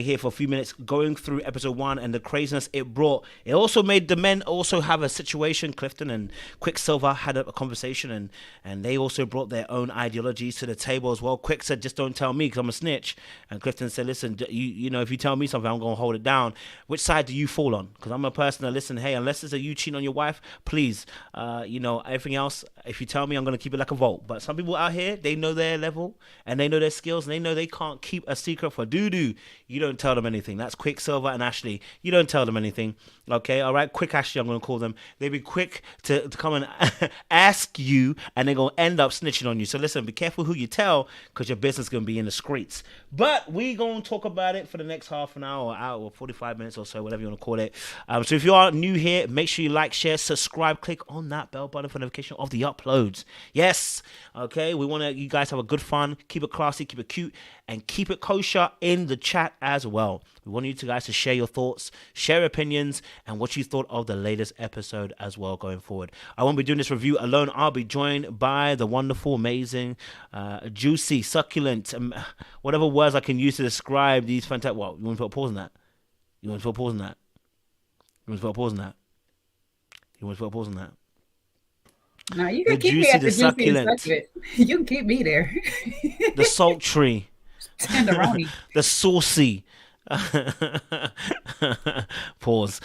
here for a few minutes going through episode 1 and the craziness it brought. It also made the men also have a situation. Clifton and Quicksilver had a conversation, and they also brought their own ideologies to the table as well. Quick said, just don't tell me because I'm a snitch. And Clifton said, listen, you know, if you tell me something, I'm going to hold it down. Which side do you fall on? Because I'm a person that, listen, hey, unless it's a you cheating on your wife, please, you know, everything else, if you tell me, I'm going to keep it like a vault. But some people out here, they know their level and they know their skills and they know they can't keep a secret for doo-doo. You don't tell them anything. That's Quicksilver and Ashley. You don't tell them anything. Okay, all right? Quick Ashley, I'm going to call them. They be quick to come and ask you, and they're going to end up snitching on you. So listen, be careful who you tell, because your business is going to be in the streets. But we going to talk about it for the next half an hour, or hour, or 45 minutes or so, whatever you want to call it. So if you are new here, make sure you like, share, subscribe, click on that bell button for notification of the uploads. Yes, okay, we want you guys have a good fun, keep it classy, keep it cute, and keep it kosher in the chat as well. We want you guys to share your thoughts, share opinions, and what you thought of the latest episode as well going forward. I won't be doing this review alone. I'll be joined by the wonderful, amazing, juicy, succulent, whatever words I can use to describe these fantastic... Well, you want to put a pause on that? You want to put a pause on that? You want to put a pause on that? You want to put a pause on that? No, you The can keep me juicy, at the the juicy and succulent, succulent. You can keep me there. the sultry, Tenderoni. the saucy. Pause.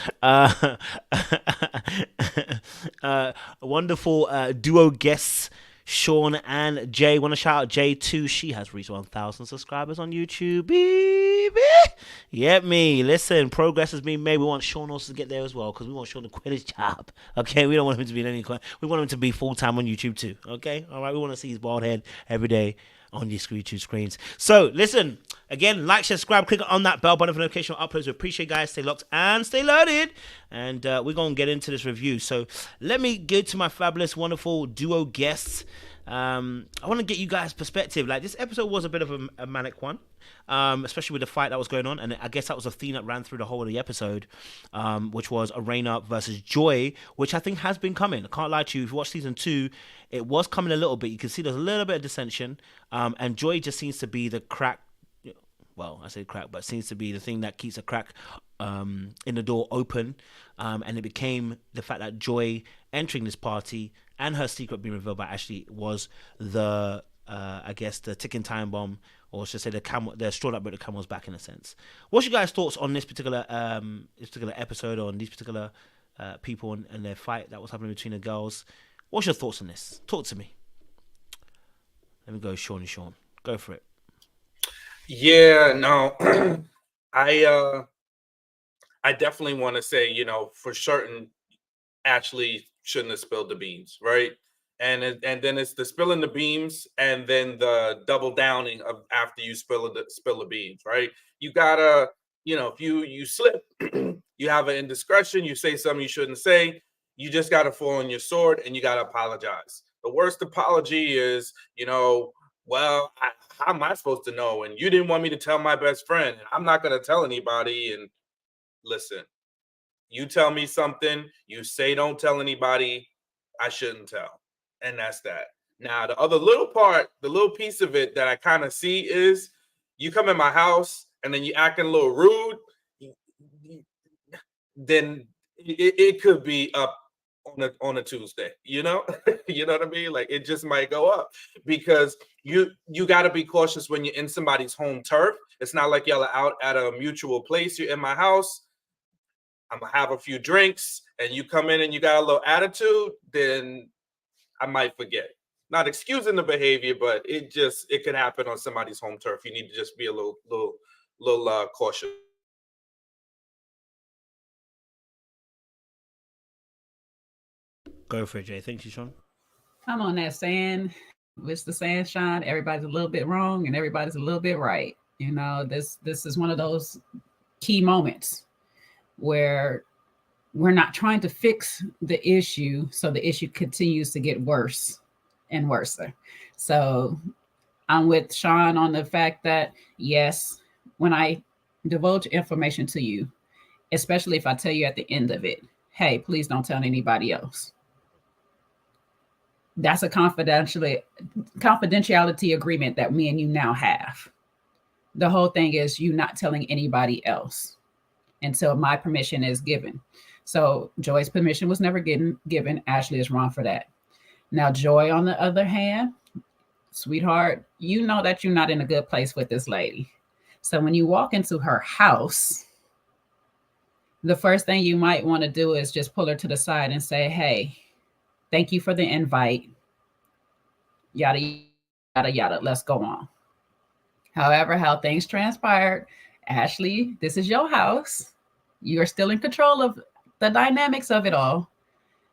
Wonderful duo guests, Sean and Jay. Want to shout out Jay too. She has reached 1,000 subscribers on YouTube. Baby. Yep, me. Listen, progress has been made. We want Sean also to get there as well, because we want Sean to quit his job. Okay, we don't want him to be in any. We want him to be full time on YouTube too. Okay, all right. We want to see his bald head every day on your YouTube screens. So listen, again, like, share, subscribe, click on that bell button for notification uploads. We appreciate you guys. Stay locked and stay loaded. And we're going to get into this review. So let me get to my fabulous, wonderful duo guests. I want to get you guys' perspective. Like, this episode was a bit of a manic one, especially with the fight that was going on. And I guess that was a theme that ran through the whole of the episode, which was Erena versus Joy, which I think has been coming. I can't lie to you. If you watch season 2, it was coming a little bit. You can see there's a little bit of dissension. And Joy just seems to be the crack. Well, I say crack, but seems to be the thing that keeps a crack in the door open. And it became the fact that Joy entering this party and her secret being revealed by Ashley was the, I guess, the ticking time bomb, or should I say the straw that broke the camel's back, in a sense. What's your guys' thoughts on this particular episode, or on these particular people and their fight that was happening between the girls? What's your thoughts on this? Talk to me. Let me go, Sean. Go for it. Yeah, no, I definitely want to say, you know, for certain, Ashley shouldn't have spilled the beans, right? And then it's the spilling the beans, and then the double downing of after you spill the beans, right? You gotta, you know, if you slip, you have an indiscretion, you say something you shouldn't say, you just gotta fall on your sword and you gotta apologize. The worst apology is, you know, well, how am I supposed to know? And you didn't want me to tell my best friend. And I'm not going to tell anybody. And listen, you tell me something, you say don't tell anybody, I shouldn't tell. And that's that. Now, the other little part, the little piece of it that I kind of see is you come in my house and then you acting a little rude, then it could be up on a Tuesday, you know? You know what I mean? Like, it just might go up, because you got to be cautious when you're in somebody's home turf. It's not like y'all are out at a mutual place. You're in my house, I'm gonna have a few drinks, and you come in and you got a little attitude, then I might forget. Not excusing the behavior, but it could happen on somebody's home turf. You need to just be a little cautious. Go for it, Jay. Thank you, Sean. I'm on that saying, it's the sunshine. Everybody's a little bit wrong and everybody's a little bit right. You know, this is one of those key moments where we're not trying to fix the issue, so the issue continues to get worse and worse. So I'm with Sean on the fact that, yes, when I divulge information to you, especially if I tell you at the end of it, hey, please don't tell anybody else. That's a confidentiality agreement that me and you now have. The whole thing is you not telling anybody else until my permission is given. So Joy's permission was never given. Ashley is wrong for that. Now, Joy, on the other hand, sweetheart, you know that you're not in a good place with this lady. So when you walk into her house, the first thing you might want to do is just pull her to the side and say, hey, thank you for the invite. Yada, yada, yada. Let's go on. However, how things transpired, Ashley, this is your house. You are still in control of the dynamics of it all.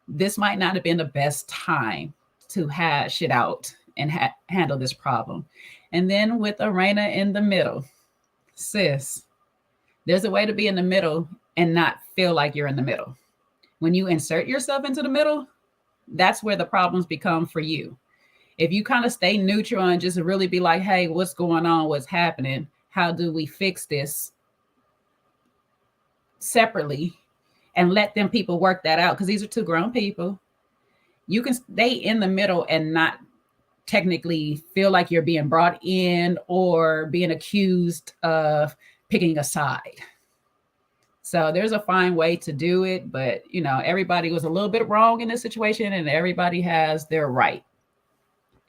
This might not have been the best time to hash it out and handle this problem. And then with Erena in the middle, sis, there's a way to be in the middle and not feel like you're in the middle. When you insert yourself into the middle, that's where the problems become for you. If you kind of stay neutral and just really be like, hey, what's going on? What's happening? How do we fix this separately and let them people work that out? Because these are two grown people. You can stay in the middle and not technically feel like you're being brought in or being accused of picking a side. So there's a fine way to do it, but everybody was a little bit wrong in this situation and everybody has their right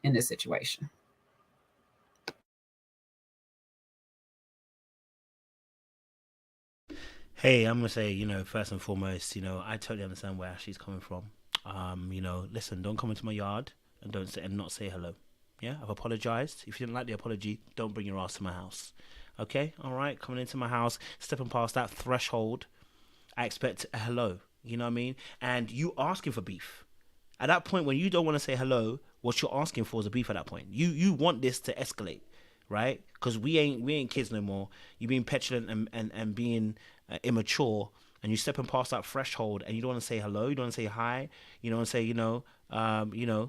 in this situation. Hey, I'm gonna say, first and foremost, I totally understand where Ashley's coming from. Listen, don't come into my yard and don't say and not say hello. Yeah, I've apologized. If you didn't like the apology, don't bring your ass to my house. Okay, all right, coming into my house, stepping past that threshold, I expect a hello. You know what I mean? And you asking for beef. At that point, when you don't want to say hello, what you're asking for is a beef. At that point, you want this to escalate, right? Because we ain't kids no more. You being petulant and being immature, and you stepping past that threshold, and you don't want to say hello, you don't want to say hi, you don't want to say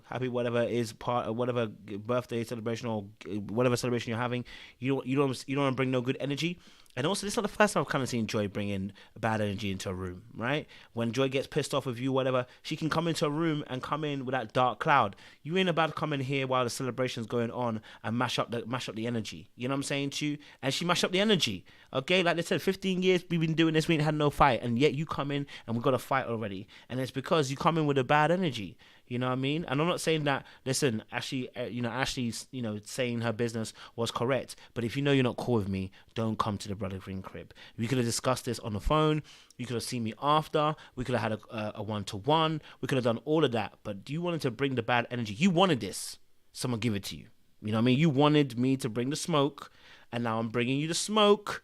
happy whatever is part of whatever birthday celebration or whatever celebration you're having. You don't want to bring no good energy. And also, this is not the first time I've kind of seen Joy bringing bad energy into a room, right? When Joy gets pissed off with you, whatever, she can come into a room and come in with that dark cloud. You ain't about to come in here while the celebration's going on and mash up the energy. You know what I'm saying to you? And she mashed up the energy. Okay, like they said, 15 years we've been doing this, we ain't had no fight, and yet you come in and we've got a fight already. And it's because you come in with a bad energy. You know what I mean? And I'm not saying that, listen, Ashley's, saying her business was correct. But if you're not cool with me, don't come to the Brother Green crib. We could have discussed this on the phone. You could have seen me after. We could have had a one-to-one. We could have done all of that. But you wanted to bring the bad energy. You wanted this. Someone give it to you. You know what I mean? You wanted me to bring the smoke. And now I'm bringing you the smoke.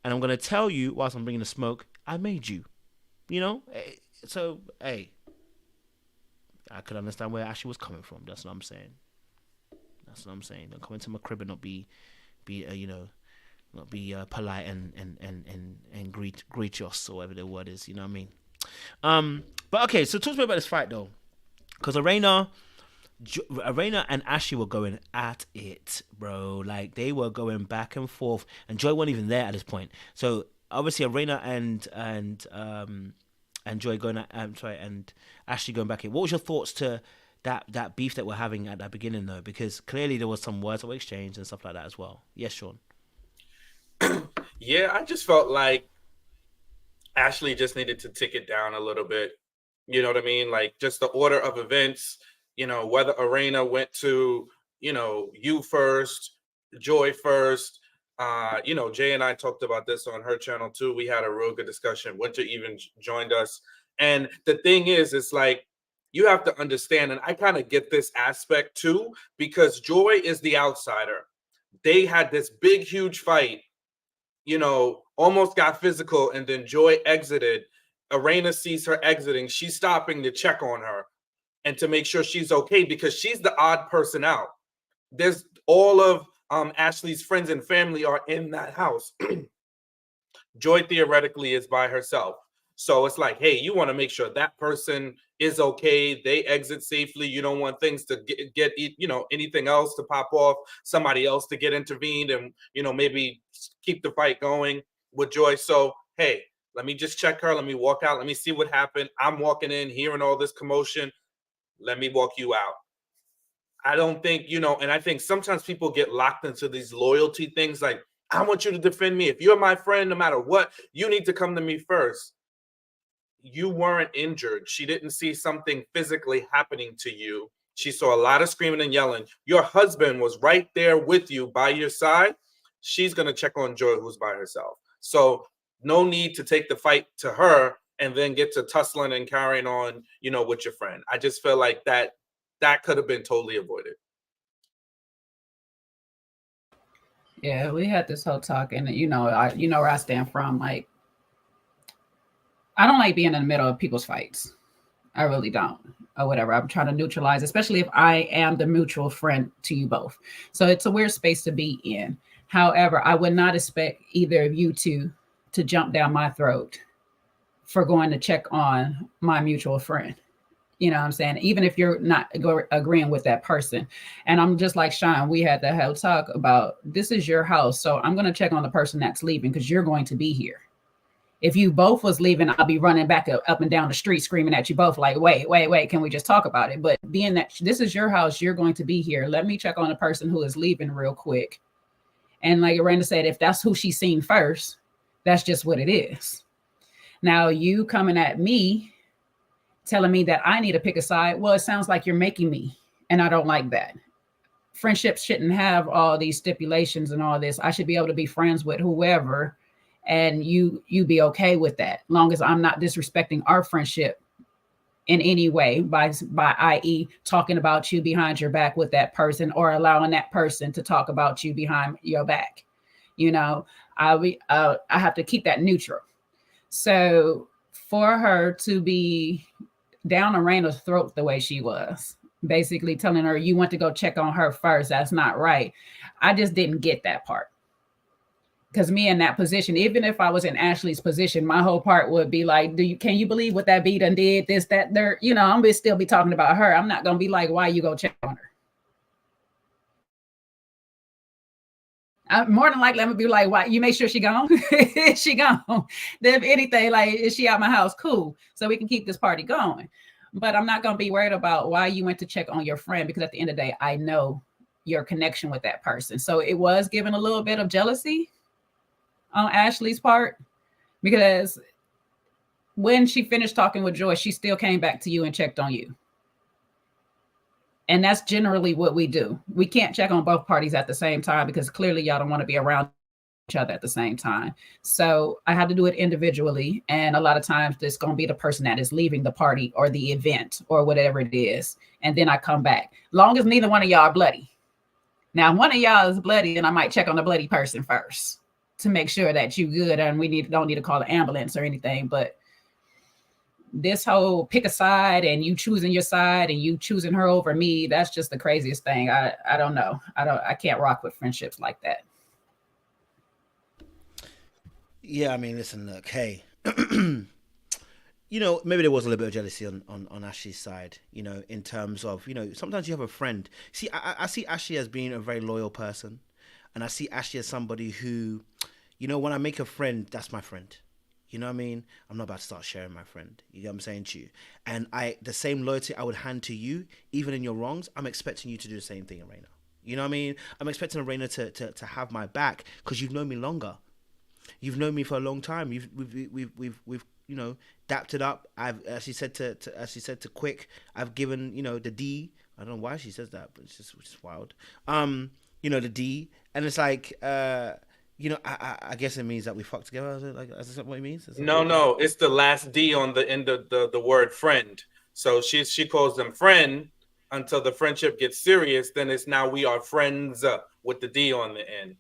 And I'm going to tell you, whilst I'm bringing the smoke, I made you. So, hey. I could understand where Ashley was coming from. That's what I'm saying. Don't come into my crib and not be polite and greet us or whatever the word is. You know what I mean? But okay. So talk to me about this fight though, because Erena and Ashley were going at it, bro. Like they were going back and forth, and Joy wasn't even there at this point. So obviously Erena and Joy and Ashley going back in. What was your thoughts to that beef that we're having at that beginning though? Because clearly there was some words that were exchanged and stuff like that as well. Yes, Sean. Yeah, I just felt like Ashley just needed to tick it down a little bit. You know what I mean? Like just the order of events, whether Erena went to, you first, Joy first. Jay and I talked about this on her channel too. We had a real good discussion. Winter even joined us. And the thing is, it's like, you have to understand, and I kind of get this aspect too, because Joy is the outsider. They had this big, huge fight, almost got physical, and then Joy exited. Erena sees her exiting. She's stopping to check on her and to make sure she's okay because she's the odd person out. There's all of Ashley's friends and family are in that house. Joy theoretically is by herself. So it's like, hey, you want to make sure that person is okay. They exit safely. You don't want things to get anything else to pop off, somebody else to get intervened and, maybe keep the fight going with Joy. So, hey, let me just check her. Let me walk out. Let me see what happened. I'm walking in, hearing all this commotion. Let me walk you out. I don't think, and I think sometimes people get locked into these loyalty things like, I want you to defend me. If you're my friend, no matter what, you need to come to me first. You weren't injured. She didn't see something physically happening to you. She saw a lot of screaming and yelling. Your husband was right there with you by your side. She's going to check on Joy, who's by herself. So, no need to take the fight to her and then get to tussling and carrying on, with your friend. I just feel like that could have been totally avoided. Yeah, we had this whole talk, and you know where I stand from. Like, I don't like being in the middle of people's fights. I really don't, or whatever. I'm trying to neutralize, especially if I am the mutual friend to you both. So it's a weird space to be in. However, I would not expect either of you to jump down my throat for going to check on my mutual friend. You know what I'm saying? Even if you're not agreeing with that person. And I'm just like Sean, we had that whole talk about this is your house. So I'm going to check on the person that's leaving because you're going to be here. If you both was leaving, I'll be running back up and down the street screaming at you both like, wait, can we just talk about it? But being that this is your house, you're going to be here. Let me check on the person who is leaving real quick. And like Erena said, if that's who she's seen first, that's just what it is. Now you coming at me, telling me that I need to pick a side. Well, it sounds like you're making me, and I don't like that. Friendships shouldn't have all these stipulations and all this. I should be able to be friends with whoever, and you be okay with that, long as I'm not disrespecting our friendship in any way by i.e. talking about you behind your back with that person or allowing that person to talk about you behind your back. I have to keep that neutral. So for her to be down Arena's throat the way she was, basically telling her you went to go check on her first, that's not right. I just didn't get that part. Because me in that position, even if I was in Ashley's position, my whole part would be like, can you believe what that B done did? This, that, there, I'm gonna still be talking about her. I'm not gonna be like, why you go check on her? More than likely, I'm gonna be like, why you make sure she gone? Is she gone? Then if anything, like, is she out my house? Cool. So we can keep this party going. But I'm not gonna be worried about why you went to check on your friend, because at the end of the day, I know your connection with that person. So it was given a little bit of jealousy on Ashley's part, because when she finished talking with Joy, she still came back to you and checked on you. And that's generally what we do. We can't check on both parties at the same time because clearly y'all don't want to be around each other at the same time. So I had to do it individually. And a lot of times it's going to be the person that is leaving the party or the event or whatever it is. And then I come back. Long as neither one of y'all are bloody. Now, if one of y'all is bloody, then I might check on the bloody person first to make sure that you're good and we don't need to call an ambulance or anything. But this whole pick a side and you choosing your side and you choosing her over me, that's just the craziest thing. I don't know. I can't rock with friendships like that. Yeah, I mean, listen, look, hey, maybe there was a little bit of jealousy on Ashley's side, in terms of, sometimes you have a friend. See, I see Ashley as being a very loyal person. And I see Ashley as somebody who, when I make a friend, that's my friend. You know what I mean? I'm not about to start sharing my friend. You know what I'm saying to you? And the same loyalty I would hand to you, even in your wrongs, I'm expecting you to do the same thing, Erena. You know what I mean? I'm expecting Erena to have my back because you've known me longer. You've known me for a long time. We've dapped it up. As she said to Quick, I've given the D. I don't know why she says that, but it's just wild. The D, and it's like I guess it means that we fuck together. Is that what it means? No, it's the last D on the end of the word friend. So she calls them friend until the friendship gets serious. Then it's now we are friends with the D on the end.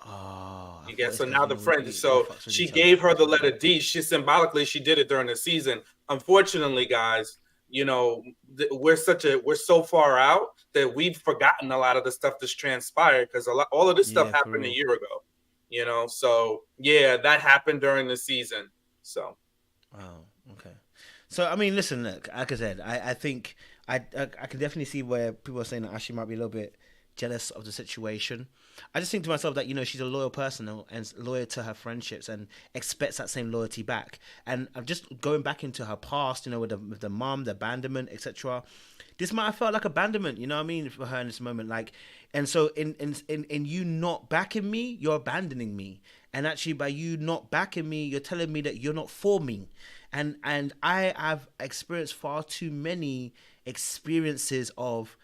Oh, you get so now the friend. So she gave her the letter D. She symbolically she did it during the season. Unfortunately, guys, we're so far out that we've forgotten a lot of the stuff that's transpired because all of this stuff happened a year ago. So yeah, that happened during the season. So, wow, okay. So I mean, listen, look, like I said, I think I can definitely see where people are saying that Ashley might be a little bit jealous of the situation. I just think to myself that she's a loyal person and loyal to her friendships and expects that same loyalty back. And I'm just going back into her past, with the mom, the abandonment, etc. This might have felt like abandonment, you know what I mean, for her in this moment. Like, and so in you not backing me, you're abandoning me. And actually, by you not backing me, you're telling me that you're not for me. And I have experienced far too many experiences of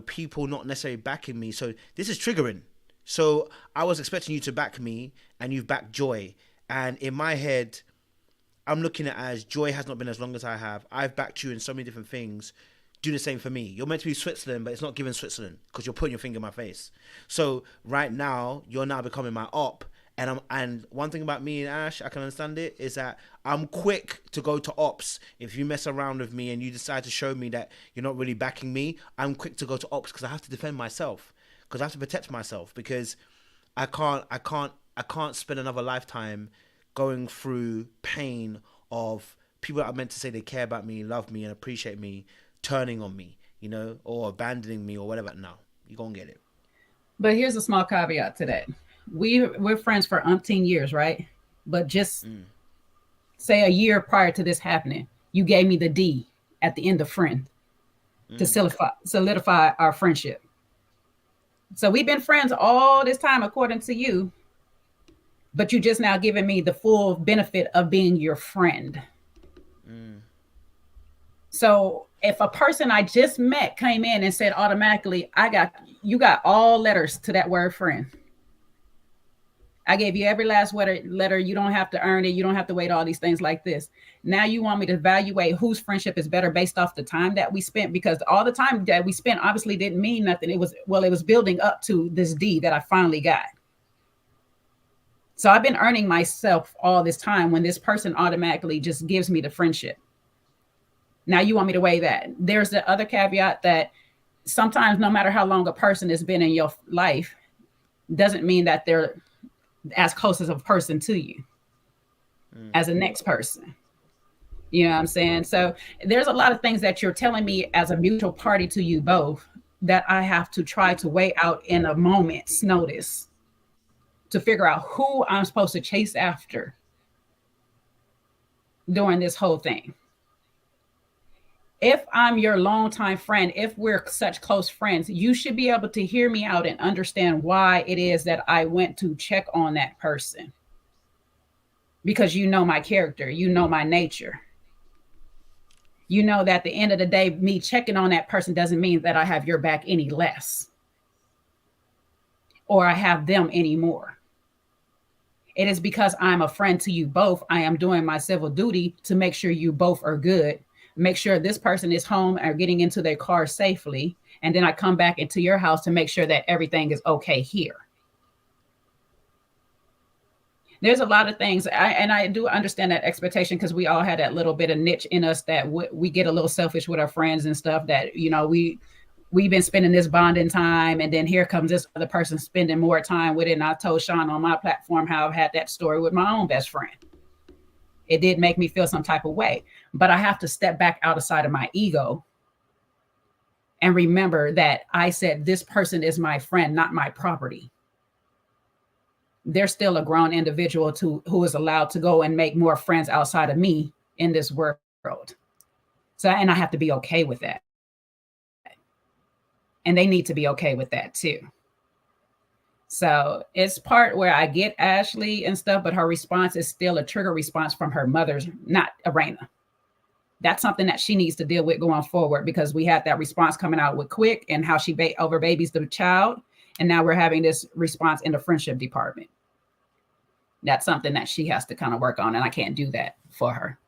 people not necessarily backing me. So this is triggering. So I was expecting you to back me, and you've backed Joy. And in my head, I'm looking at it as Joy has not been as long as I have. I've backed you in so many different things. Do the same for me. You're meant to be Switzerland, but it's not giving Switzerland because you're putting your finger in my face. So right now, you're now becoming my op. And one thing about me and Ash, I can understand it, is that I'm quick to go to ops. If you mess around with me and you decide to show me that you're not really backing me, I'm quick to go to ops because I have to defend myself, because I have to protect myself, because I can't spend another lifetime going through pain of people that are meant to say they care about me, love me, and appreciate me, turning on me, or abandoning me or whatever. No, you gonna get it. But here's a small caveat to that. We're friends for umpteen years, right? But just say a year prior to this happening, you gave me the D at the end of friend to solidify our friendship. So we've been friends all this time, according to you, but you just now giving me the full benefit of being your friend. So if a person I just met came in and said automatically, you got all letters to that word friend. I gave you every last letter. You don't have to earn it. You don't have to wait all these things like this. Now you want me to evaluate whose friendship is better based off the time that we spent, because all the time that we spent obviously didn't mean nothing. It was building up to this D that I finally got. So I've been earning myself all this time when this person automatically just gives me the friendship. Now you want me to weigh that. There's the other caveat that sometimes no matter how long a person has been in your life, doesn't mean that they're as close as a person to you as a next person. You know what I'm saying? So there's a lot of things that you're telling me as a mutual party to you both that I have to try to weigh out in a moment's notice to figure out who I'm supposed to chase after during this whole thing. If I'm your longtime friend, if we're such close friends, you should be able to hear me out and understand why it is that I went to check on that person. Because you know my character, you know my nature. You know that at the end of the day, me checking on that person doesn't mean that I have your back any less or I have them anymore. It is because I'm a friend to you both. I am doing my civil duty to make sure you both are good. Make sure this person is home or getting into their car safely. And then I come back into your house to make sure that everything is okay here. There's a lot of things. I do understand that expectation, because we all had that little bit of niche in us that we get a little selfish with our friends and stuff that, we've been spending this bonding time. And then here comes this other person spending more time with it. And I told Sean on my platform how I've had that story with my own best friend. It did make me feel some type of way, but I have to step back outside of my ego and remember that I said, this person is my friend, not my property. They're still a grown individual who is allowed to go and make more friends outside of me in this world. So, and I have to be okay with that. And they need to be okay with that too. So it's part where I get Ashley and stuff, but her response is still a trigger response from her mother's, not Erena. That's something that she needs to deal with going forward, because we had that response coming out with Quick and how she over babies the child. And now we're having this response in the friendship department. That's something that she has to kind of work on. And I can't do that for her.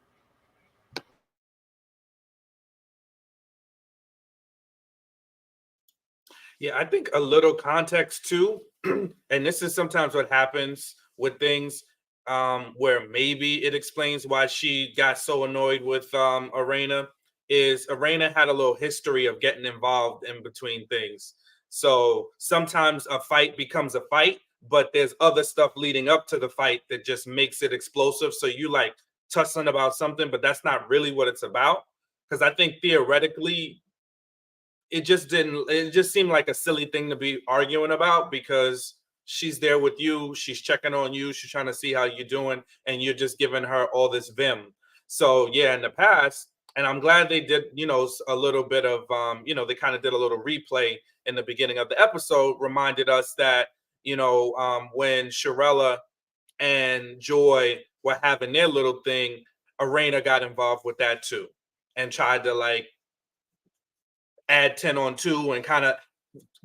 Yeah, I think a little context too, and this is sometimes what happens with things where maybe it explains why she got so annoyed with Erena, is Erena had a little history of getting involved in between things. So sometimes a fight becomes a fight, but there's other stuff leading up to the fight that just makes it explosive. So you like tussling about something, but that's not really what it's about. Because I think theoretically, it just didn't. It just seemed like a silly thing to be arguing about because she's there with you, she's checking on you, she's trying to see how you're doing, and you're just giving her all this vim. So yeah, in the past, and I'm glad they did, a little bit of, they kind of did a little replay in the beginning of the episode, reminded us that, when Shirella and Joy were having their little thing, Erena got involved with that too, and tried to like add 10 on 2 and kind of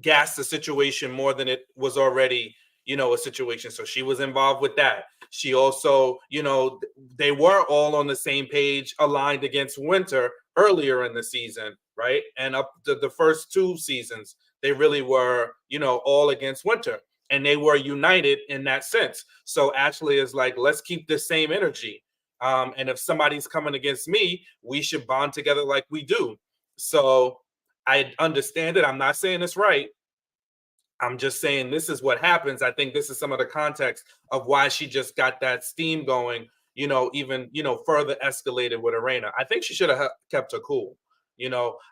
gas the situation more than it was already, a situation. So she was involved with that. She also, they were all on the same page, aligned against Winter earlier in the season, right? And up to the first 2 seasons, they really were, all against Winter. And they were united in that sense. So Ashley is like, let's keep the same energy. And if somebody's coming against me, we should bond together like we do. So I understand it. I'm not saying it's right. I'm just saying this is what happens. I think this is some of the context of why she just got that steam going, even, further escalated with Erena. I think she should have kept her cool.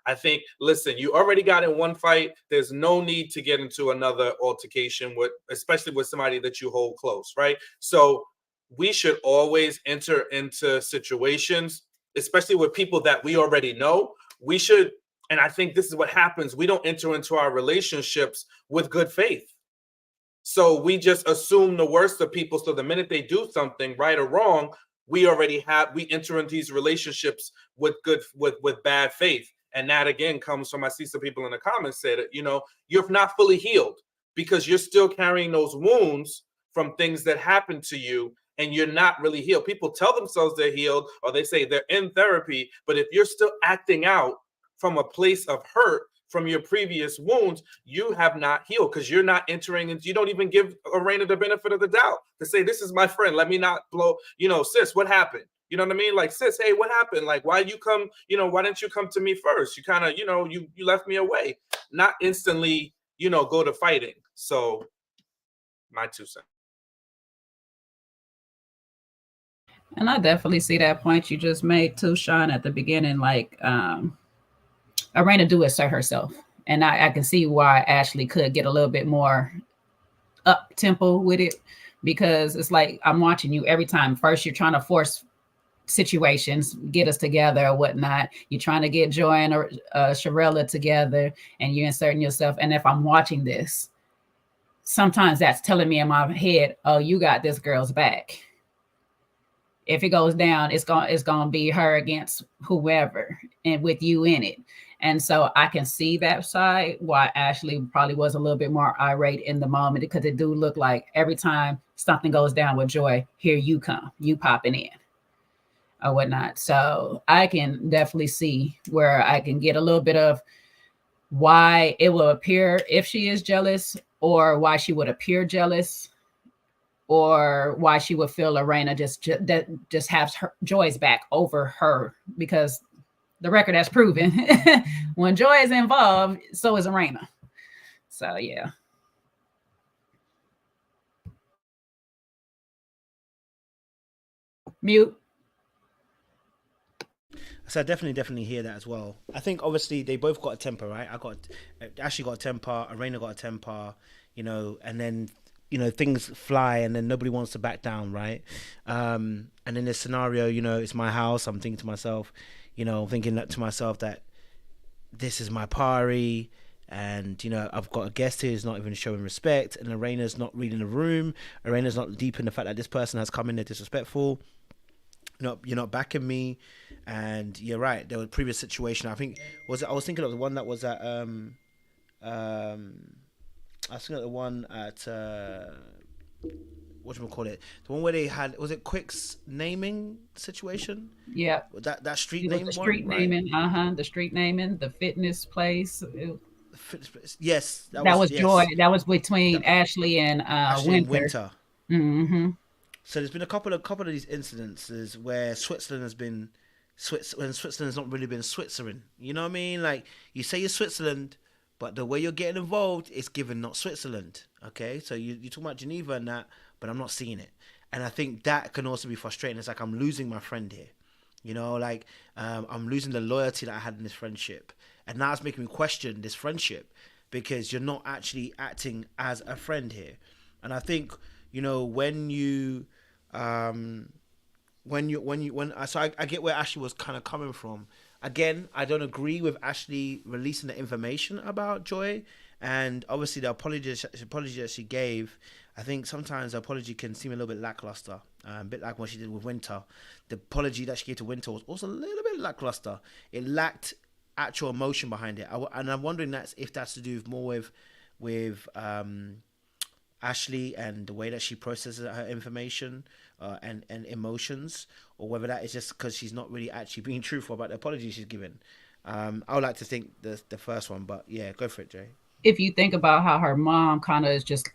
I think, listen, you already got in one fight. There's no need to get into another altercation with, especially with somebody that you hold close, right? So we should always enter into situations, especially with people that we already know. We should, and I think this is what happens. We don't enter into our relationships with good faith. So we just assume the worst of people. So the minute they do something right or wrong, we enter into these relationships with bad faith. And that again comes from, I see some people in the comments say that, you're not fully healed because you're still carrying those wounds from things that happened to you, and you're not really healed. People tell themselves they're healed, or they say they're in therapy, but if you're still acting out from a place of hurt from your previous wounds, you have not healed because you're not entering into, you don't even give Erena the benefit of the doubt to say, this is my friend. Let me not blow, sis, what happened? You know what I mean? Like, sis, hey, what happened? Like, why didn't you come to me first? You kind of, you left me away. Not instantly, go to fighting. So my 2 cents. And I definitely see that point you just made too, Sean, at the beginning. Like, Erena do assert herself. And I can see why Ashley could get a little bit more up tempo with it, because it's like I'm watching you every time. First, you're trying to force situations, get us together or whatnot. You're trying to get Joy and Shirella together, and you're inserting yourself. And if I'm watching this, sometimes that's telling me in my head, oh, you got this girl's back. If it goes down, it's gonna be her against whoever, and with you in it. And so I can see that side why Ashley probably was a little bit more irate in the moment, because it do look like every time something goes down with Joy, here you come, you popping in or whatnot. So I can definitely see where I can get a little bit of why it will appear if she is jealous, or why she would appear jealous, or why she would feel Erena just has her Joy's back over her, because the record has proven when Joy is involved, so is Erena. So yeah. Mute. So I definitely hear that as well. I think obviously they both got a temper, right? Ashley got a temper, Arena got a temper, and then things fly, and then nobody wants to back down, right? And in this scenario, it's my house. I'm thinking to myself, that this is my party, and I've got a guest here who's not even showing respect, and Arena's not reading the room. Arena's not deep in the fact that this person has come in there disrespectful. You're not backing me, and you're right. There was a previous situation. I was thinking of the one that was at I was thinking of the one at whatchamacallit, the one where they had, was it Quick's naming situation? Yeah. That street name the street one, naming, right? the street naming, the fitness place. Yes, that was yes. Joy. That was between Ashley and Winter. Mm-hmm. So there's been a couple of these incidences where Switzerland has been when Switzerland's not really been Switzerland. You know what I mean? Like, you say you're Switzerland, but the way you're getting involved is given not Switzerland. Okay, so you talk about Geneva and that, but I'm not seeing it, and I think that can also be frustrating. It's like I'm losing my friend here. You know, like I'm losing the loyalty that I had in this friendship, and now it's making me question this friendship because you're not actually acting as a friend here. And I think when I get where Ashley was kind of coming from. Again, I don't agree with Ashley releasing the information about Joy, and obviously the apology that she gave. I think sometimes the apology can seem a little bit lackluster, a bit like what she did with Winter. The apology that she gave to Winter was also a little bit lackluster. It lacked actual emotion behind it, and I'm wondering if that's to do more with Ashley and the way that she processes her information and emotions, or whether that is just because she's not really actually being truthful about the apology she's given. I would like to think the first one, but yeah, go for it, Jay. If you think about how her mom kind of is just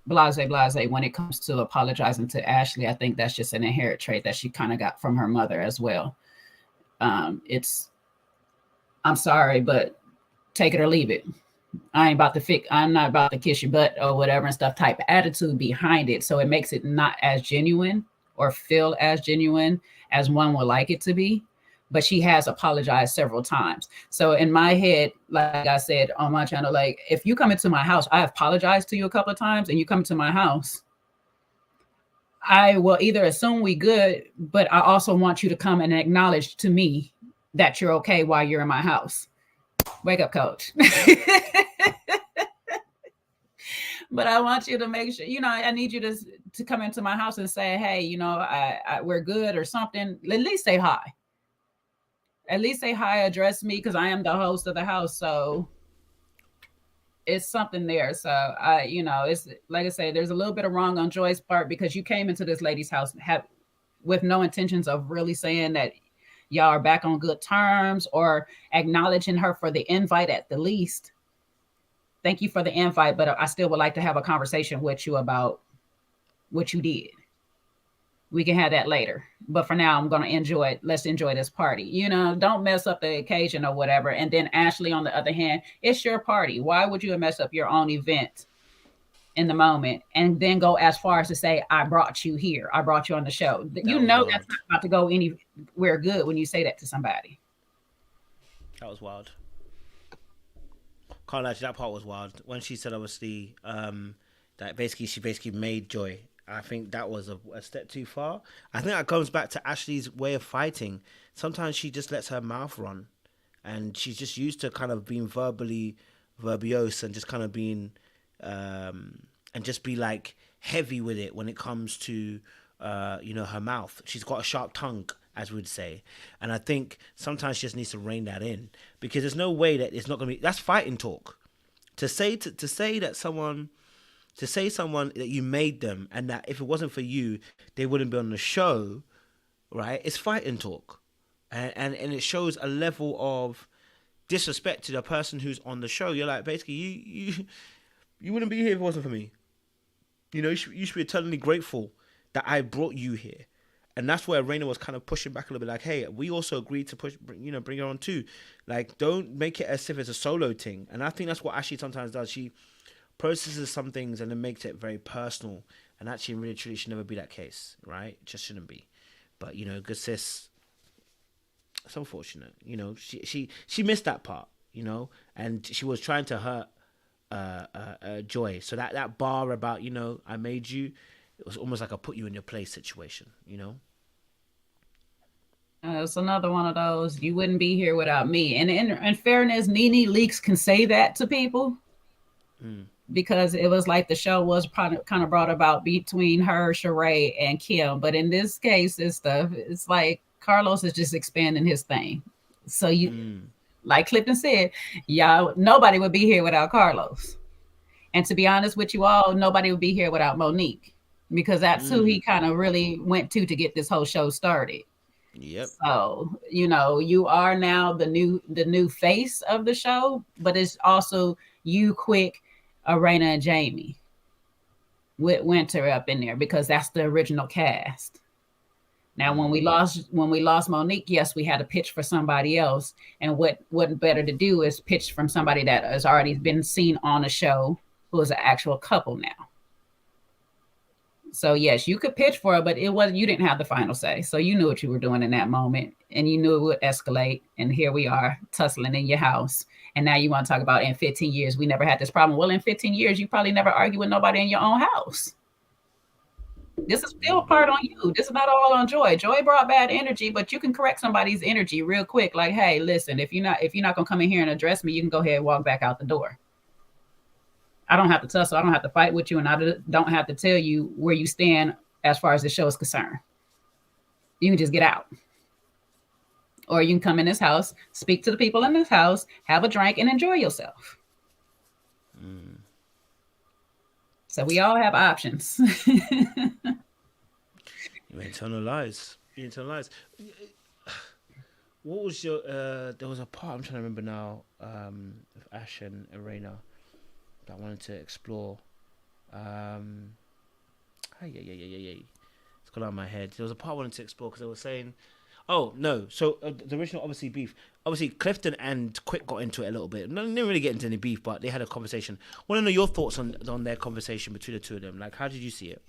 blase blase when it comes to apologizing to Ashley, I think that's just an inherent trait that she kind of got from her mother as well. It's I'm sorry, but take it or leave it. I'm not about to kiss your butt or whatever and stuff type attitude behind it. So it makes it not as genuine or feel as genuine as one would like it to be. But she has apologized several times. So in my head, like I said on my channel, like if you come into my house, I have apologized to you a couple of times and you come into my house, I will either assume we good, but I also want you to come and acknowledge to me that you're okay while you're in my house. Wake up, coach. But I want you to make sure, I need you to come into my house and say, hey, we're good or something. At least say hi. At least say hi, address me, because I am the host of the house. So it's something there. So it's like I say, there's a little bit of wrong on Joy's part because you came into this lady's house with no intentions of really saying that y'all are back on good terms or acknowledging her for the invite at the least. Thank you for the invite, but I still would like to have a conversation with you about what you did. We can have that later. But for now, I'm going to enjoy it. Let's enjoy this party. Don't mess up the occasion or whatever. And then Ashley, on the other hand, it's your party. Why would you mess up your own event in the moment and then go as far as to say, I brought you here. I brought you on the show. That's not about to go anywhere good when you say that to somebody. That was wild. Can't lie, that part was wild. When she said, obviously, that she basically made Joy. I think that was a step too far. I think that comes back to Ashley's way of fighting. Sometimes she just lets her mouth run, and she's just used to kind of being verbally verbose and just kind of being, and just be like heavy with it when it comes to, her mouth. She's got a sharp tongue, as we'd say. And I think sometimes she just needs to rein that in, because there's no way that it's not going to be, that's fighting talk. To say someone that you made them and that if it wasn't for you, they wouldn't be on the show, right? It's fighting talk. And it shows a level of disrespect to the person who's on the show. You're like, basically, you wouldn't be here if it wasn't for me. You should be eternally grateful that I brought you here. And that's where Erena was kind of pushing back a little bit, like, hey, we also agreed to bring her on too. Like, don't make it as if it's a solo thing. And I think that's what Ashley sometimes does. She processes some things and then makes it very personal. And actually, really, truly, should never be that case, right? It just shouldn't be. But, good sis, it's unfortunate. She missed that part, and she was trying to hurt Joy. So that bar about, I made you, it was almost like a put you in your place situation, It's another one of those, you wouldn't be here without me. And in fairness, Nene Leakes can say that to people because it was like the show was kind of brought about between her, Sheree, and Kim. But in this case, it's like Carlos is just expanding his thing. So like Clifton said, y'all, nobody would be here without Carlos. And to be honest with you all, nobody would be here without Monique, because that's who he kind of really went to get this whole show started. Yep. So, you are now the new face of the show, but it's also you, Quick, Erena, and Jamie with Winter up in there, because that's the original cast. Now, when we lost Monique, yes, we had to pitch for somebody else. And what better to do is pitch from somebody that has already been seen on a show, who is an actual couple now. So yes, you could pitch for it, but it wasn't. You didn't have the final say, so you knew what you were doing in that moment, and you knew it would escalate. And here we are, tussling in your house, and now you want to talk about in 15 years we never had this problem. Well, in 15 years, you probably never argue with nobody in your own house. This is still part on you. This is not all on Joy. Joy brought bad energy, but you can correct somebody's energy real quick. Like, hey, listen, if you're not gonna come in here and address me, you can go ahead and walk back out the door. I don't have to tussle. I don't have to fight with you, and I don't have to tell you where you stand as far as the show is concerned. You can just get out. Or you can come in this house, speak to the people in this house, have a drink, and enjoy yourself. So we all have options. You ain't telling no lies. You ain't telling lies. What was your? There was a part I'm trying to remember now. With Ash and Erena that I wanted to explore. Yeah. It's gone out of my head. There was a part I wanted to explore because they were saying, "Oh no!" So the original, obviously, beef. Obviously, Clifton and Quick got into it a little bit. No, they didn't really get into any beef, but they had a conversation. I want to know your thoughts on their conversation between the two of them. Like, how did you see it?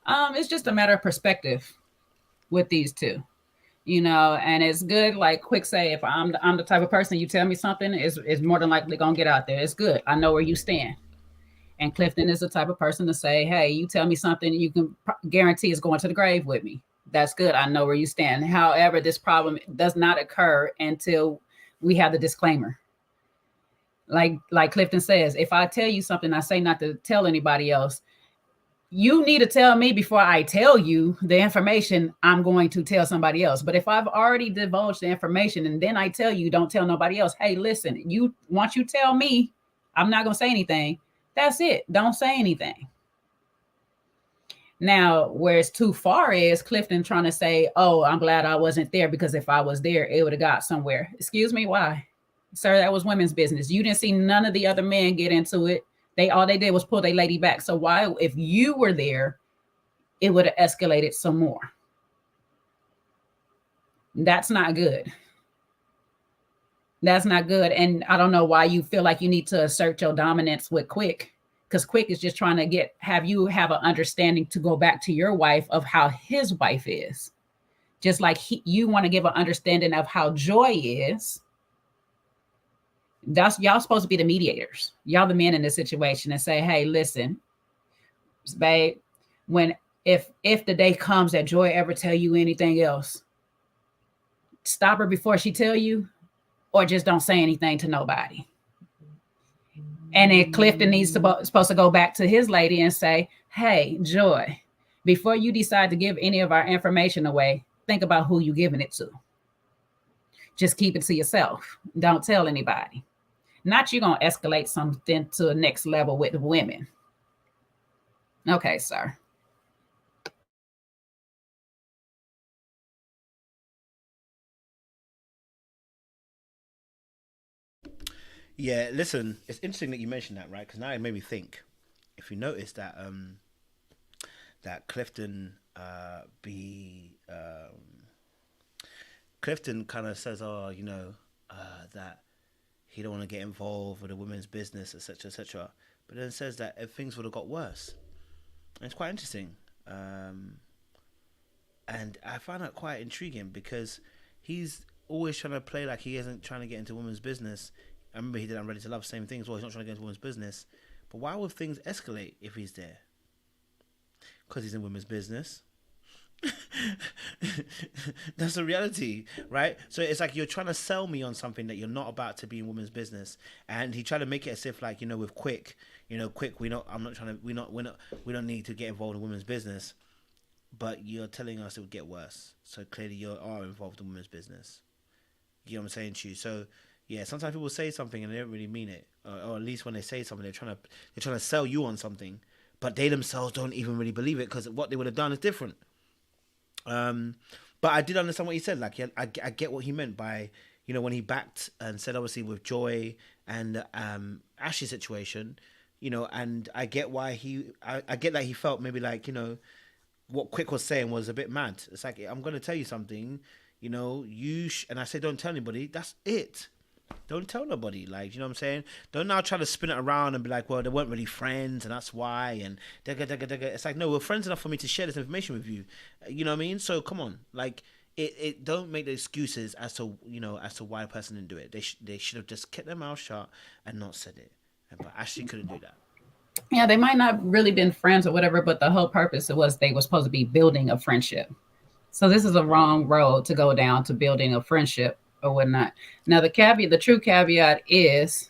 It's just a matter of perspective with these two, and it's good. Like Quick say, if I'm the type of person, you tell me something, is more than likely gonna get out there. It's good. I know where you stand. And Clifton is the type of person to say, hey, you tell me something, you can guarantee it's going to the grave with me. That's good. I know where you stand. However, this problem does not occur until we have the disclaimer. Like Clifton says, if I tell you something, I say not to tell anybody else. You need to tell me before I tell you the information I'm going to tell somebody else. But if I've already divulged the information and then I tell you, don't tell nobody else. Hey, listen, once you tell me, I'm not going to say anything. That's it. Don't say anything. Now, where it's too far is Clifton trying to say, oh, I'm glad I wasn't there because if I was there, it would have got somewhere. Excuse me, why? Sir, that was women's business. You didn't see none of the other men get into it. All they did was pull their lady back. So why, if you were there, it would have escalated some more. That's not good. That's not good. And I don't know why you feel like you need to assert your dominance with Quick, because Quick is just trying to have you have an understanding to go back to your wife of how his wife is. Just like you want to give an understanding of how Joy is. That's y'all supposed to be the mediators. Y'all the men in this situation and say, hey, listen, babe, if the day comes that Joy ever tell you anything else, stop her before she tell you, or just don't say anything to nobody. And then Clifton supposed to go back to his lady and say, hey, Joy, before you decide to give any of our information away, think about who you're giving it to. Just keep it to yourself. Don't tell anybody. Not you're going to escalate something to the next level with the women. Okay, sir. Yeah, listen, it's interesting that you mentioned that, right? Because now it made me think. If you notice that that Clifton Clifton kind of says, oh, that he don't want to get involved with a women's business, etc., etc. But then says that if things would have got worse, and it's quite interesting. And I find that quite intriguing because he's always trying to play like he isn't trying to get into women's business. I remember he did I'm Ready to Love, same thing as well. He's not trying to get into women's business. But why would things escalate if he's there? Because he's in women's business. That's the reality, right? So it's like you're trying to sell me on something that you're not about to be in women's business, and he tried to make it as if like with Quick, Quick. We don't need to get involved in women's business, but you're telling us it would get worse. So clearly you are involved in women's business. You know what I'm saying to you? So yeah, sometimes people say something and they don't really mean it, or at least when they say something, they're trying to sell you on something, but they themselves don't even really believe it because what they would have done is different. But I did understand what he said. Like, I get what he meant by, when he backed and said, obviously with Joy and Ash's situation, and I get why I get that he felt maybe like, what Quick was saying was a bit mad. It's like, I'm going to tell you something, and I say, don't tell anybody. That's it. Don't tell nobody. Like, you know what I'm saying? Don't now try to spin it around and be like, well, they weren't really friends and that's why. And it's like, no, we're friends enough for me to share this information with you. You know what I mean? So come on, like, it don't make the excuses as to as to why a person didn't do it. They should have just kept their mouth shut and not said it. But Ashley couldn't do that. Yeah, they might not really been friends or whatever, but the whole purpose was they were supposed to be building a friendship. So this is a wrong road to go down to building a friendship or whatnot. Now the true caveat is,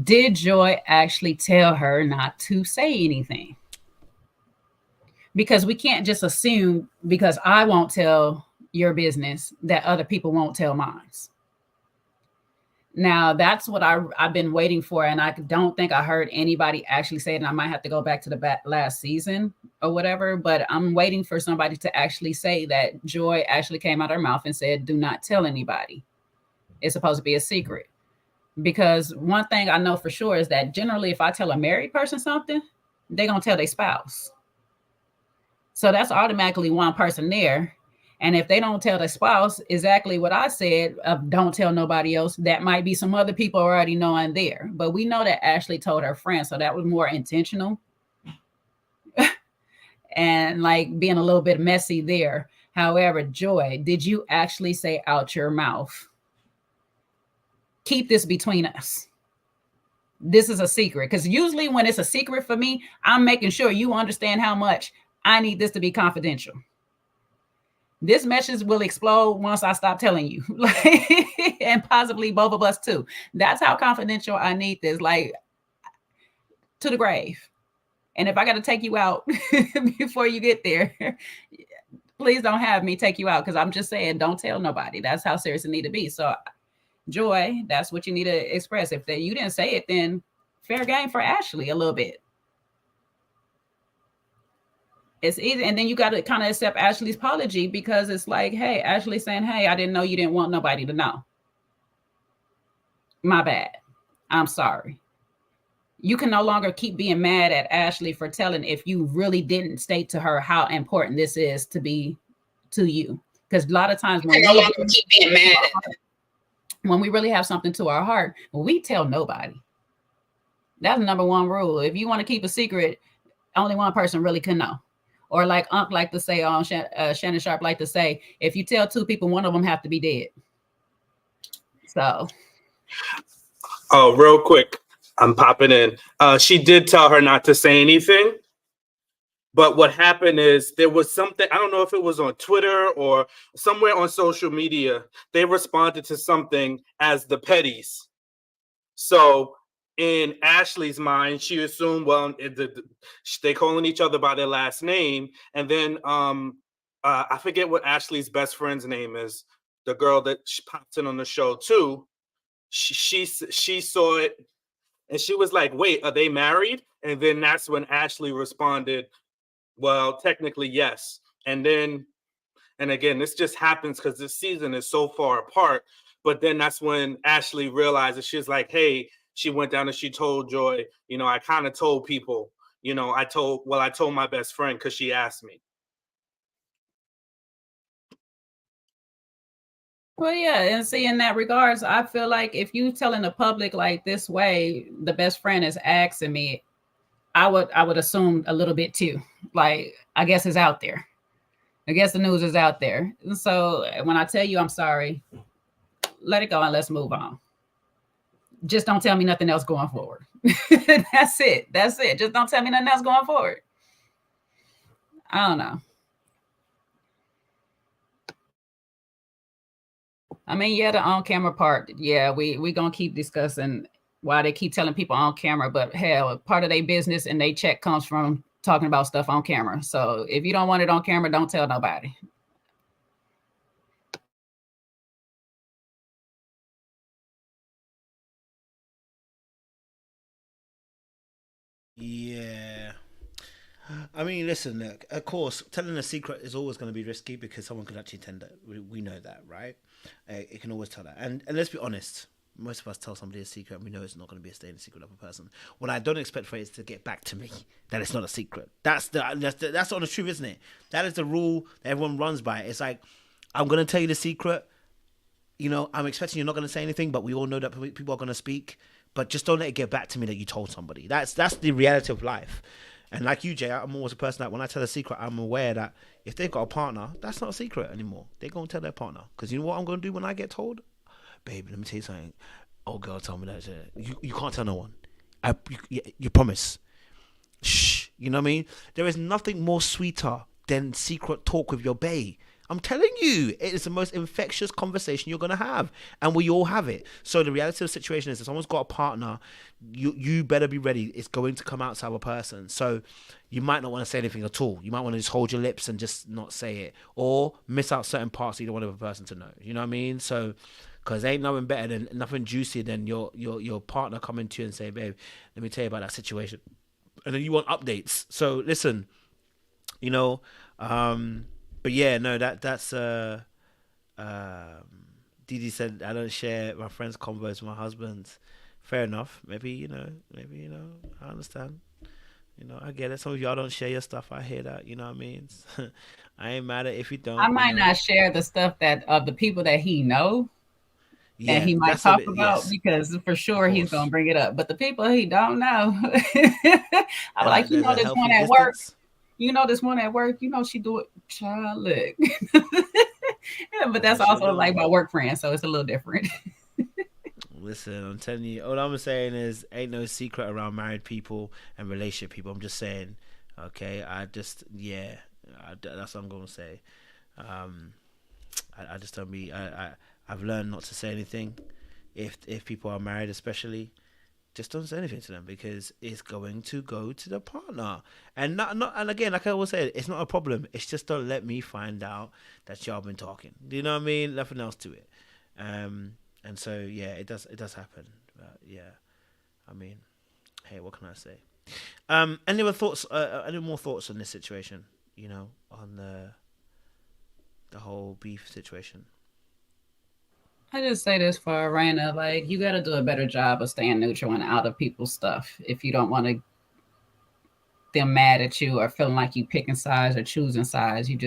did Joy actually tell her not to say anything? Because we can't just assume because I won't tell your business that other people won't tell mine. Now that's what I've been waiting for, and I don't think I heard anybody actually say it. And I might have to go back to the last season or whatever, but I'm waiting for somebody to actually say that Joy actually came out her mouth and said, "Do not tell anybody. It's supposed to be a secret." Because one thing I know for sure is that generally, if I tell a married person something, they're gonna tell their spouse. So that's automatically one person there. And if they don't tell the spouse exactly what I said, don't tell nobody else, that might be some other people already knowing there. But we know that Ashley told her friend, so that was more intentional. And like being a little bit messy there. However, Joy, did you actually say out your mouth, keep this between us? This is a secret. Because usually when it's a secret for me, I'm making sure you understand how much I need this to be confidential. This message will explode once I stop telling you, and possibly both of us too. That's how confidential I need this, like to the grave. And if I got to take you out before you get there, please don't have me take you out, because I'm just saying, don't tell nobody. That's how serious it need to be. So, Joy, that's what you need to express. If you didn't say it, then fair game for Ashley a little bit. It's easy. And then you got to kind of accept Ashley's apology, because it's like, hey, Ashley saying, hey, I didn't know you didn't want nobody to know. My bad. I'm sorry. You can no longer keep being mad at Ashley for telling if you really didn't state to her how important this is to be to you. Because a lot of times when keep being mad at when we really have something to our heart, we tell nobody. That's the number one rule. If you want to keep a secret, only one person really can know. Or like Unc like to say, Shannon Sharp like to say, if you tell two people, one of them have to be dead. So. Oh, real quick, I'm popping in. She did tell her not to say anything. But what happened is there was something, I don't know if it was on Twitter or somewhere on social media, they responded to something as the petties. So in Ashley's mind, she assumed, well, they calling each other by their last name. And then I forget what Ashley's best friend's name is, the girl that pops in on the show too. She saw it and she was like, wait, are they married? And then that's when Ashley responded, well, technically, yes. And again, this just happens because this season is so far apart. But then that's when Ashley realizes, she's like, hey, she went down and she told Joy, I kind of told people, I told my best friend because she asked me. Well, yeah, and see, in that regards, I feel like if you telling the public like this way, the best friend is asking me, I would assume a little bit too. Like, I guess it's out there. I guess the news is out there. And so when I tell you I'm sorry, let it go and let's move on. Just don't tell me nothing else going forward. That's it. Just don't tell me nothing else going forward. I don't know. I mean, yeah, the on-camera part, yeah, we gonna keep discussing why they keep telling people on camera, but hell, part of their business and their check comes from talking about stuff on camera. So if you don't want it on camera, don't tell nobody. Yeah. I mean, listen, look, of course, telling a secret is always going to be risky because someone could actually tend it. We know that, right? It can always tell that. And let's be honest, most of us tell somebody a secret and we know it's not going to be a staying secret of a person. What I don't expect for it is to get back to me that it's not a secret. That's the honest truth, isn't it? That is the rule that everyone runs by. It's like, I'm going to tell you the secret. I'm expecting you're not going to say anything, but we all know that people are going to speak. But just don't let it get back to me that you told somebody. That's the reality of life. And like you, Jay, I'm always a person that when I tell a secret, I'm aware that if they've got a partner, that's not a secret anymore. They're going to tell their partner. Because you know what I'm going to do when I get told? Babe, let me tell you something. Oh, girl, tell me that. You can't tell no one. You promise. Shh. You know what I mean? There is nothing more sweeter than secret talk with your bae. I'm telling you, it is the most infectious conversation you're gonna have, and we all have it. So the reality of the situation is, if someone's got a partner, you better be ready. It's going to come out to other person. So you might not want to say anything at all. You might want to just hold your lips and just not say it, or miss out certain parts you don't want the other person to know. You know what I mean? So, because ain't nothing better than nothing juicier than your partner coming to you and say, "Babe, let me tell you about that situation," and then you want updates. So listen, you know. But yeah, no, that's Didi said I don't share my friends' combos with my husband's. Fair enough. Maybe I understand. I get it. Some of y'all don't share your stuff. I hear that. You know what I mean? I ain't mad at if you I don't. might not share the stuff that of the people that he know that Yeah, he might that's a talk bit. about Yes, because for of sure he's gonna course. bring it up. But the people he don't know, I'm like, There's a this one healthy at work. distance. This one at work. She do it. Child, look. Yeah, but As that's you should also like know. my work friend, so it's a little different. Listen, I'm telling you, all I'm saying is ain't no secret around married people and relationship people. I'm just saying, okay. That's what I'm gonna say. Um, I just don't be. I've learned not to say anything. If people are married, especially, just don't say anything to them because it's going to go to the partner. And not and again, like I always say, it's not a problem. It's just don't let me find out that y'all been talking. Do you know what I mean? Nothing else to it. Um, and so yeah, it does happen. But yeah, I mean, hey, what can I say? Any other thoughts? Any more thoughts on this situation? On the whole beef situation. I just say this for Arena, like you got to do a better job of staying neutral and out of people's stuff if you don't want to them mad at you or feeling like you picking sides or choosing sides. You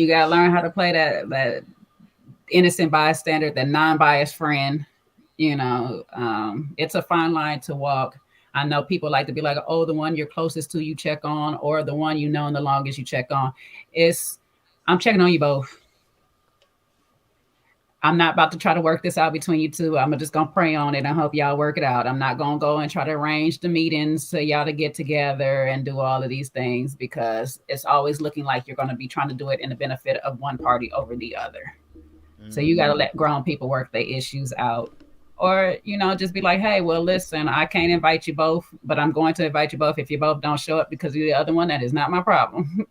got to learn how to play that innocent bystander, that non-biased friend. It's a fine line to walk. I know people like to be like, oh, the one you're closest to you check on, or the one you know and the longest you check on. It's I'm checking on you both. I'm not about to try to work this out between you two. I'm just gonna pray on it and hope y'all work it out. I'm not gonna go and try to arrange the meetings for y'all to get together and do all of these things because it's always looking like you're gonna be trying to do it in the benefit of one party over the other. So you got to let grown people work their issues out. Or, just be like, hey, well, listen, I can't invite you both, but I'm going to invite you both. If you both don't show up because you're the other one, that is not my problem.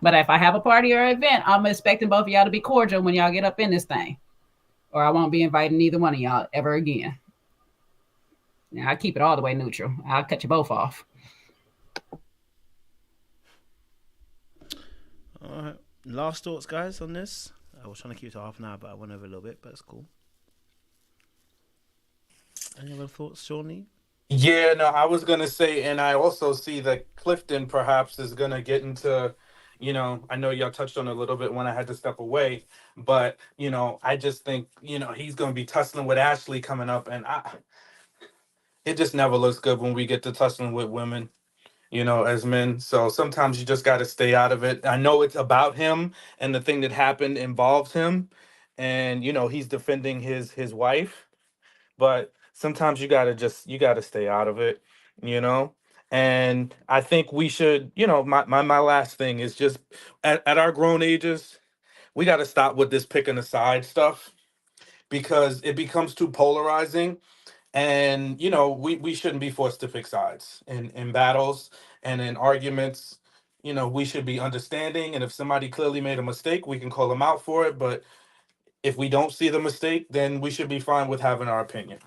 But if I have a party or event, I'm expecting both of y'all to be cordial when y'all get up in this thing. Or I won't be inviting neither one of y'all ever again. I keep it all the way neutral. I'll cut you both off. All right. Last thoughts, guys, on this. I was trying to keep it to half an hour, but I went over a little bit, but it's cool. Any other thoughts, Shawnee? Yeah, no, I was gonna say, and I also see that Clifton perhaps is gonna get into, I know y'all touched on it a little bit when I had to step away, but I just think, he's gonna be tussling with Ashley coming up, and it just never looks good when we get to tussling with women, as men. So sometimes you just got to stay out of it. I know it's about him, and the thing that happened involves him, and he's defending his wife, but sometimes you gotta stay out of it, you know. And I think we should, my last thing is just at our grown ages, we got to stop with this picking a side stuff because it becomes too polarizing, and we shouldn't be forced to pick sides in battles and in arguments. We should be understanding, and if somebody clearly made a mistake, we can call them out for it, but if we don't see the mistake, then we should be fine with having our opinion.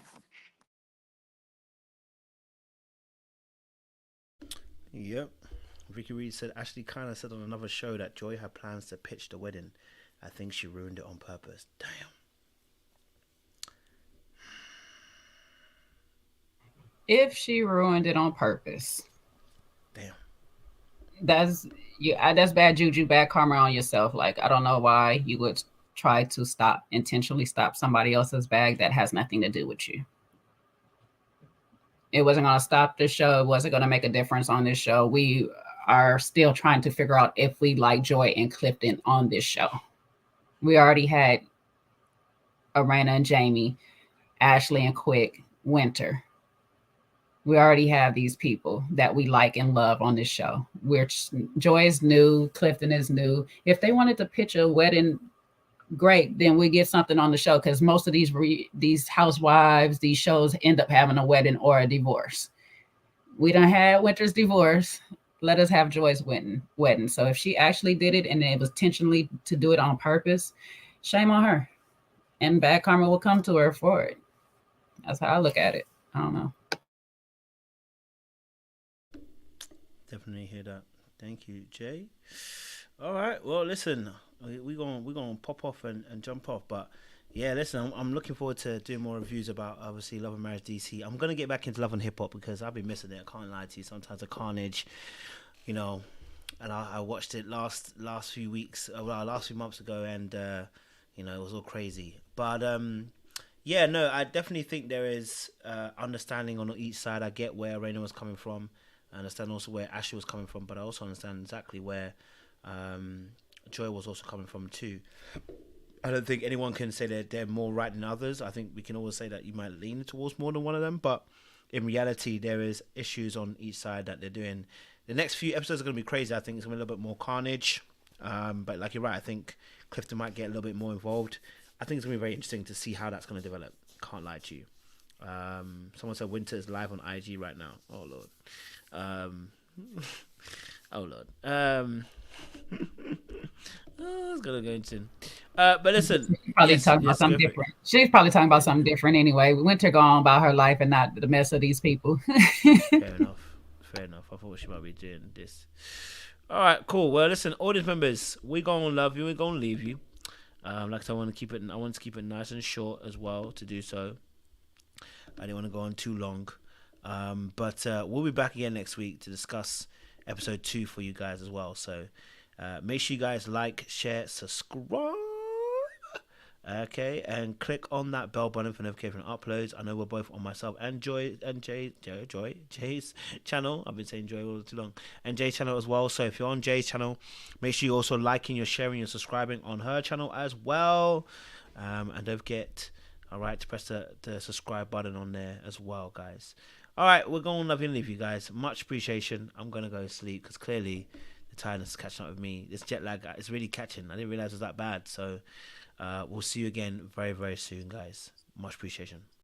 Yep. Vicky Reed said Ashley kind of said on another show that Joy had plans to pitch the wedding. I think she ruined it on purpose. Damn. If she ruined it on purpose, Damn. That's that's bad juju, bad karma on yourself. Like, I don't know why you would try to intentionally stop somebody else's bag that has nothing to do with you. It wasn't going to stop the show. It wasn't going to make a difference on this show. We are still trying to figure out if we like Joy and Clifton on this show. We already had Erena and Jamie, Ashley and Quick, Winter. We already have these people that we like and love on this show. Joy is new, Clifton is new. If they wanted to pitch a wedding, great, then we get something on the show, because most of these housewives, these shows end up having a wedding or a divorce. We don't have Winter's divorce. Let us have Joy's wedding. So if she actually did it and it was intentionally to do it on purpose, shame on her. And bad karma will come to her for it. That's how I look at it. I don't know. Definitely hear that. Thank you, Jay. All right. Well, listen, we're gonna pop off and jump off, but yeah, listen, I'm looking forward to doing more reviews about obviously Love and Marriage DC. I'm gonna get back into Love and Hip Hop because I've been missing it. I can't lie to you. Sometimes the carnage, you know, and I watched it last few weeks, last few months ago, and you know, it was all crazy. But yeah, no, I definitely think there is understanding on each side. I get where Erena was coming from. I understand also where Ashley was coming from, but I also understand exactly where Joy was also coming from too. I don't think anyone can say that they're more right than others. I think we can always say that you might lean towards more than one of them, but in reality, there is issues on each side that they're doing. The next few episodes are going to be crazy. I think it's going to be a little bit more carnage, but like you're right, I think Clifton might get a little bit more involved. I think it's going to be very interesting to see how that's going to develop. Can't lie to you. Someone said Winter is live on IG right now. Oh Lord. Oh Lord. I was gonna go into. But listen, she's probably talking about something different. She's probably talking about something different anyway. Winter go on about her life and not the mess of these people. Fair enough. Fair enough. I thought she might be doing this. All right, cool. Well, listen, audience members, we're gonna love you. We're gonna leave you. Like I said, I want to keep it nice and short as well. To do so, I didn't want to go on too long. But we'll be back again next week to discuss episode 2 for you guys as well. So make sure you guys like, share, subscribe. Okay, and click on that bell button for notification uploads. I know we're both on myself and Jay's channel. I've been saying Joy all too long. And Jay's channel as well. So if you're on Jay's channel, make sure you're also liking, you're sharing, you're subscribing on her channel as well. And don't forget, alright, to press the subscribe button on there as well, guys. Alright, we're going to love you and leave you guys. Much appreciation. I'm going to go to sleep because clearly the tiredness is catching up with me. This jet lag is really catching. I didn't realize it was that bad. So we'll see you again very, very soon, guys. Much appreciation.